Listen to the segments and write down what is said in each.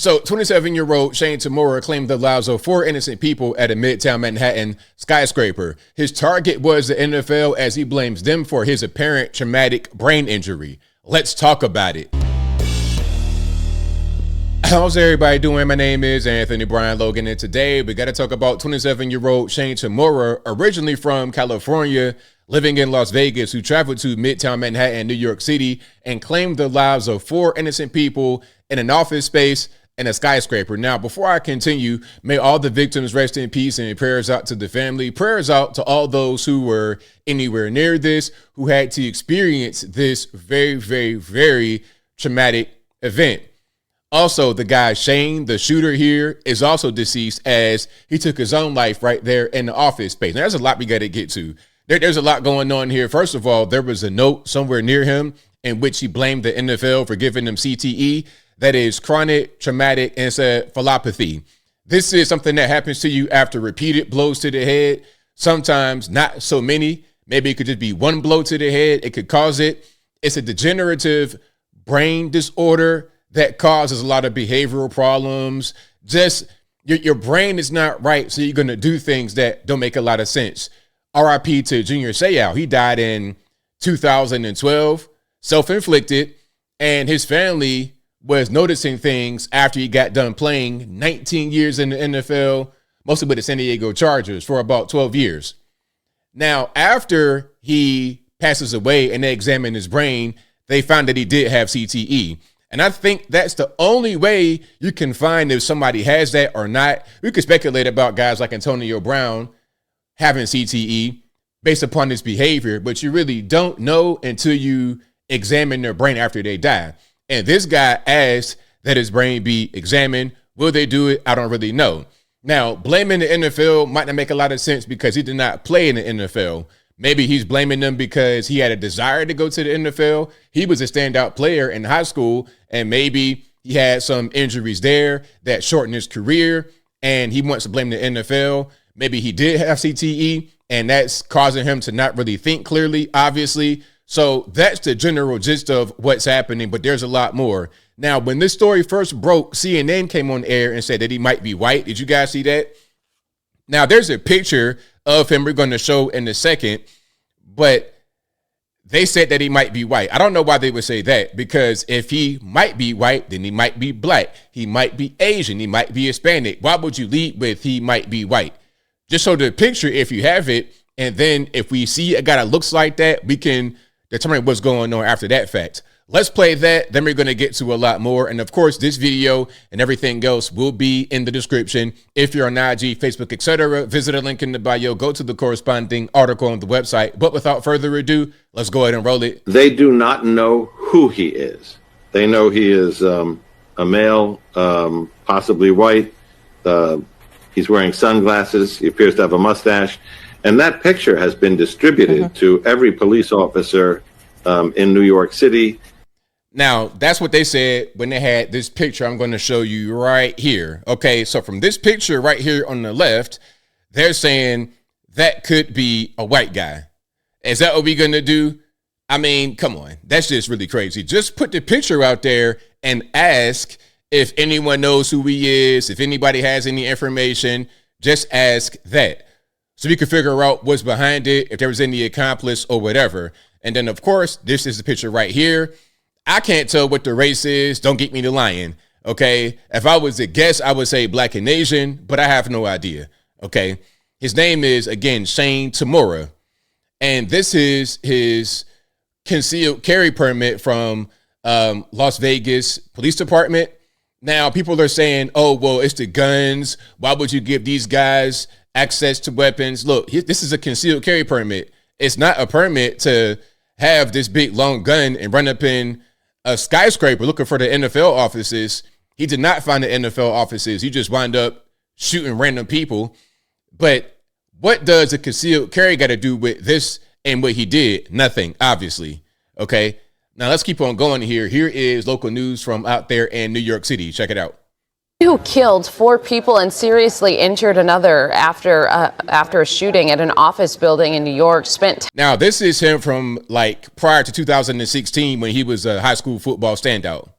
So 27-year-old Shane Tamura claimed the lives of 4 innocent people at a Midtown Manhattan skyscraper. His target was the NFL as he blames them for his apparent traumatic brain injury. Let's talk about it. How's everybody doing? My name is Anthony Brian Logan, and today we got to talk about 27-year-old Shane Tamura, originally from California, living in Las Vegas, who traveled to Midtown Manhattan, New York City, and claimed the lives of 4 innocent people in an office space and a skyscraper. Now, before I continue, may all the victims rest in peace, and prayers out to the family. Prayers out to all those who were anywhere near this, who had to experience this very, very, very traumatic event. Also, the guy Shane, the shooter here, is also deceased as he took his own life right there in the office space. Now, there's a lot we got to get to. There's a lot going on here. First of all, there was a note somewhere near him in which he blamed the NFL for giving him CTE. That is chronic traumatic encephalopathy. This is something that happens to you after repeated blows to the head. Sometimes not so many. Maybe it could just be one blow to the head. It could cause it. It's a degenerative brain disorder that causes a lot of behavioral problems. Just your brain is not right, so you're going to do things that don't make a lot of sense. RIP to Junior Seau. He died in 2012, self-inflicted, and his family was noticing things after he got done playing 19 years in the NFL, mostly with the San Diego Chargers for about 12 years. Now, after he passes away and they examined his brain, they found that he did have CTE. And I think that's the only way you can find if somebody has that or not. We could speculate about guys like Antonio Brown having CTE based upon his behavior, but you really don't know until you examine their brain after they die. And this guy asked that his brain be examined. Will they do it? I don't really know. Now, blaming the NFL might not make a lot of sense because he did not play in the NFL. Maybe he's blaming them because he had a desire to go to the NFL. He was a standout player in high school, and maybe he had some injuries there that shortened his career, and he wants to blame the NFL. Maybe he did have CTE, and that's causing him to not really think clearly, obviously. So that's the general gist of what's happening, but there's a lot more. Now, when this story first broke, CNN came on air and said that he might be white. Did you guys see that? Now, there's a picture of him we're going to show in a second, but they said that he might be white. I don't know why they would say that, because if he might be white, then he might be black. He might be Asian. He might be Hispanic. Why would you lead with he might be white? Just show the picture if you have it, and then if we see a guy that looks like that, we can determine what's going on after that fact. Let's play that, then we're going to get to a lot more. And of course, this video and everything else will be in the description. If you're on IG, Facebook, etc., visit a link in the bio, go to the corresponding article on the website. But without further ado, let's go ahead and roll it. They do not know who he is. They know he is a male, possibly white. He's wearing sunglasses. He appears to have a mustache. And that picture has been distributed to every police officer in New York City. Now, that's what they said when they had this picture I'm going to show you right here. Okay, so from this picture right here on the left, they're saying that could be a white guy. Is that what we're going to do? I mean, come on. That's just really crazy. Just put the picture out there and ask if anyone knows who he is, if anybody has any information. Just ask that, so we can figure out what's behind it, if there was any accomplice or whatever. And then, of course, this is the picture right here. I can't tell what the race is. Don't get me to lying, okay? If I was to guess, I would say black and Asian, but I have no idea, okay? His name is, again, Shane Tamura. And this is his concealed carry permit from Las Vegas Police Department. Now, people are saying, oh, well, it's the guns. Why would you give these guys access to weapons? Look, this is a concealed carry permit. It's not a permit to have this big long gun and run up in a skyscraper looking for the NFL offices. He did not find the NFL offices. He just wound up shooting random people. But what does a concealed carry got to do with this and what he did? Nothing, obviously. Okay. Now let's keep on going here. Here is local news from out there in New York City. Check it out. Who killed 4 people and seriously injured another after a shooting at an office building in New York. Now, this is him from like prior to 2016 when he was a high school football standout.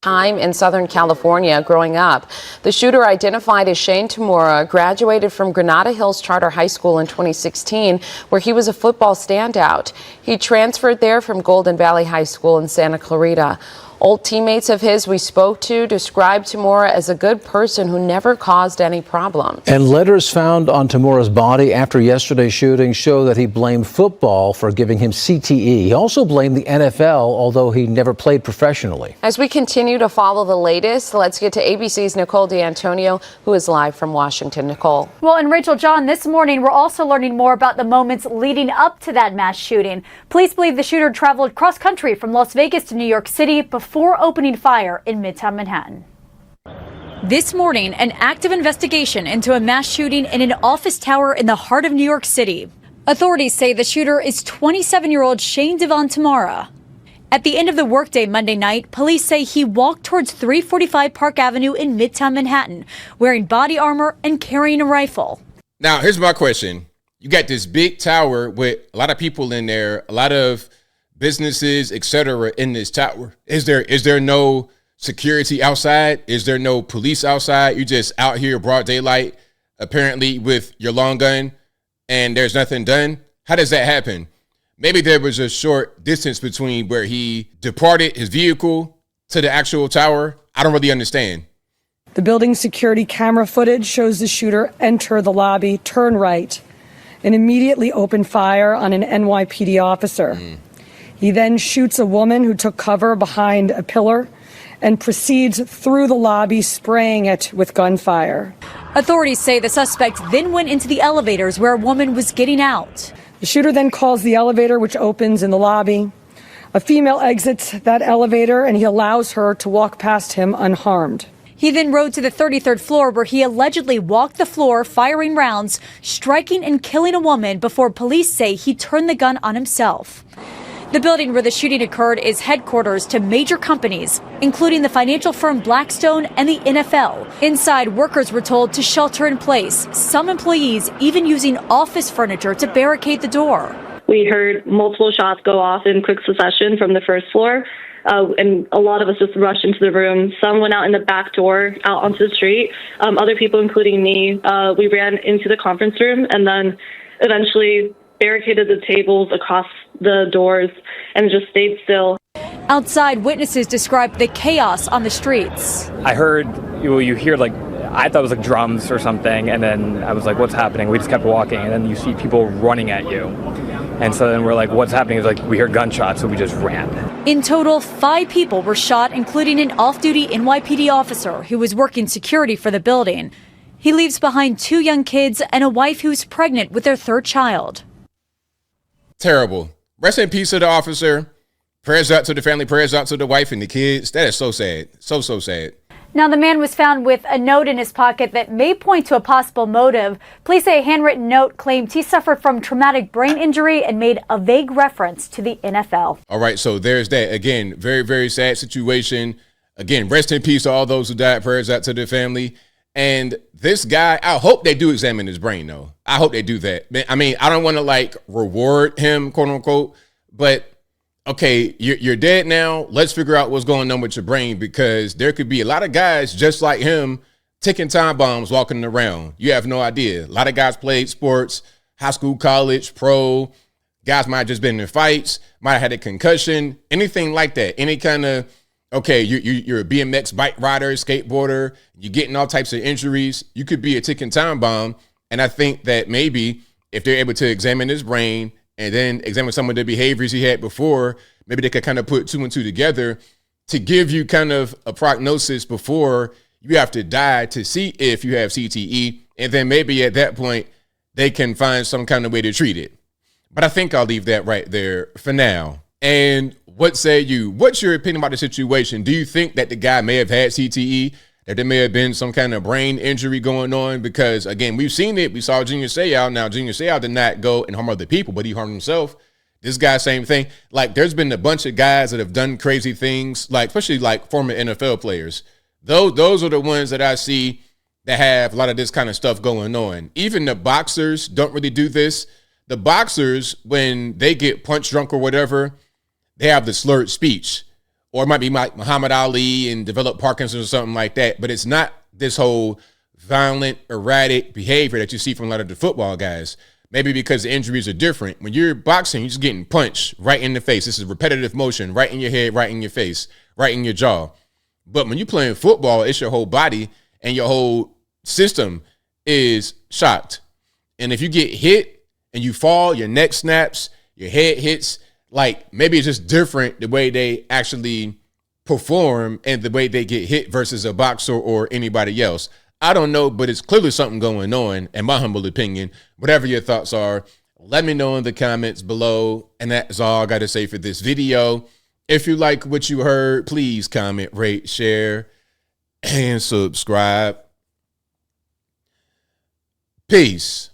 time in Southern California growing up. The shooter, identified as Shane Tamura, graduated from Granada Hills Charter High School in 2016, where he was a football standout. He transferred there from Golden Valley High School in Santa Clarita. Old teammates of his we spoke to described Tamura as a good person who never caused any problems. And letters found on Tamura's body after yesterday's shooting show that he blamed football for giving him CTE. He also blamed the NFL, although he never played professionally. As we continue to follow the latest, let's get to ABC's Nicole D'Antonio, who is live from Washington. Nicole. Well, and Rachel, John, this morning we're also learning more about the moments leading up to that mass shooting. Police believe the shooter traveled cross country from Las Vegas to New York City before opening fire in Midtown Manhattan. This morning, an active investigation into a mass shooting in an office tower in the heart of New York City. Authorities say the shooter is 27-year-old Shane Devon Tamura. At the end of the workday Monday night, police say he walked towards 345 Park Avenue in Midtown Manhattan, wearing body armor and carrying a rifle. Now, here's my question. You got this big tower with a lot of people in there, a lot of businesses, etc. in this tower. Is there no security outside? Is there no police outside? You're just out here broad daylight, apparently with your long gun, and there's nothing done? How does that happen? Maybe there was a short distance between where he departed his vehicle to the actual tower. I don't really understand. The building's security camera footage shows the shooter enter the lobby, turn right, and immediately open fire on an NYPD officer. He then shoots a woman who took cover behind a pillar and proceeds through the lobby, spraying it with gunfire. Authorities say the suspect then went into the elevators where a woman was getting out. The shooter then calls the elevator, which opens in the lobby. A female exits that elevator, and he allows her to walk past him unharmed. He then rode to the 33rd floor where he allegedly walked the floor, firing rounds, striking and killing a woman before police say he turned the gun on himself. The building where the shooting occurred is headquarters to major companies, including the financial firm Blackstone and the NFL. Inside, workers were told to shelter in place, some employees even using office furniture to barricade the door. We heard multiple shots go off in quick succession from the first floor, and a lot of us just rushed into the room. Some went out in the back door, out onto the street. Other people, including me, we ran into the conference room and then eventually barricaded the tables across the doors and just stayed still. Outside, witnesses described the chaos on the streets. I heard, you hear like, I thought it was like drums or something, and then I was like, what's happening? We just kept walking, and then you see people running at you. And so then we're like, what's happening? It's like, we hear gunshots, so we just ran. In total, 5 people were shot, including an off-duty NYPD officer who was working security for the building. He leaves behind 2 young kids and a wife who's pregnant with their 3rd child. Terrible. Rest in peace to the officer. Prayers out to the family, prayers out to the wife and the kids. That is so sad. So sad. Now, the man was found with a note in his pocket that may point to a possible motive. Police say a handwritten note claimed he suffered from traumatic brain injury and made a vague reference to the NFL. All right, so there's that. Again, very, very sad situation. Again, rest in peace to all those who died. Prayers out to their family. And this guy, I hope they do examine his brain, though. I hope they do that. I mean, I don't want to like reward him, quote unquote, but okay, you're dead now. Let's figure out what's going on with your brain, because there could be a lot of guys just like him ticking time bombs walking around. You have no idea. A lot of guys played sports, high school, college, pro. Guys might have just been in fights, might have had a concussion, anything like that. Any kind of, okay, you're a BMX bike rider, skateboarder, you're getting all types of injuries. You could be a ticking time bomb. And I think that maybe if they're able to examine his brain and then examine some of the behaviors he had before, maybe they could kind of put 2 and 2 together to give you kind of a prognosis before you have to die to see if you have CTE. And then maybe at that point, they can find some kind of way to treat it. But I think I'll leave that right there for now. And what say you? What's your opinion about the situation? Do you think that the guy may have had CTE, that there may have been some kind of brain injury going on? Because, again, we've seen it. We saw Junior Seau. Now, Junior Seau did not go and harm other people, but he harmed himself. This guy, same thing. Like, there's been a bunch of guys that have done crazy things, like especially like former NFL players. Those are the ones that I see that have a lot of this kind of stuff going on. Even the boxers don't really do this. The boxers, when they get punch drunk or whatever, they have the slurred speech. or it might be like Muhammad Ali and develop Parkinson's or something like that. But it's not this whole violent, erratic behavior that you see from a lot of the football guys. Maybe because the injuries are different. When you're boxing, you're just getting punched right in the face. This is repetitive motion, right in your head, right in your face, right in your jaw. But when you're playing football, it's your whole body and your whole system is shocked. And if you get hit and you fall, your neck snaps, your head hits, like maybe it's just different the way they actually perform and the way they get hit versus a boxer or anybody else. I don't know, but it's clearly something going on, in my humble opinion. Whatever your thoughts are, let me know in the comments below. And that's all I got to say for this video. If you like what you heard, please comment, rate, share, and subscribe. Peace.